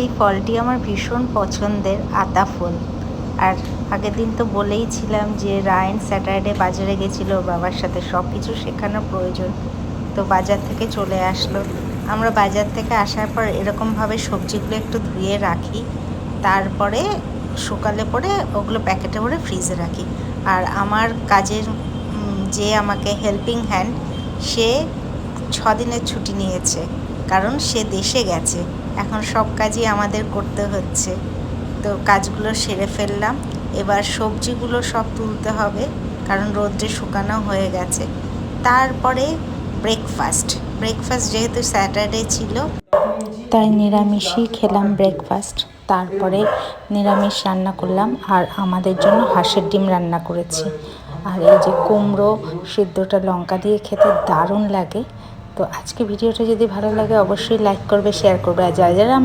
এই ফলটি আমার ভীষণ পছন্দের, আতা ফল। আর আগের দিন তো বলেইছিলাম যে রায়ন স্যাটারডে বাজারে গেছিল বাবার সাথে, সব কিছু শেখানোর প্রয়োজন। তো বাজার থেকে চলে আসলো। আমরা বাজার থেকে আসার পর এরকমভাবে সবজিগুলো একটু ধুয়ে রাখি, তারপরে সকালে পরে ওগুলো প্যাকেটে ভরে ফ্রিজে রাখি। আর আমার কাজের যে আমাকে হেল্পিং হ্যান্ড, সে 6 দিনের ছুটি নিয়েছে, কারণ সে দেশে গেছে। এখন সব কাজই আমাদের করতে হচ্ছে। তো কাজগুলো সেরে ফেললাম। এবার সবজিগুলো সব তুলতে হবে, কারণ রোদ্রে শুকানো হয়ে গেছে। তারপরে ব্রেকফাস্ট যেহেতু স্যাটারডে ছিল, তাই নিরামিষই খেলাম ব্রেকফাস্ট। তারপরে নিরামিষ রান্না করলাম, আর আমাদের জন্য হাঁসের ডিম রান্না করেছি। আর এই যে কুমড়ো সিদ্ধটা লঙ্কা দিয়ে খেতে দারুণ লাগে। তো আজকে ভিডিওটা যদি ভালো লাগে অবশ্যই লাইক করবে, শেয়ার করবে। আর যারা যারা আমার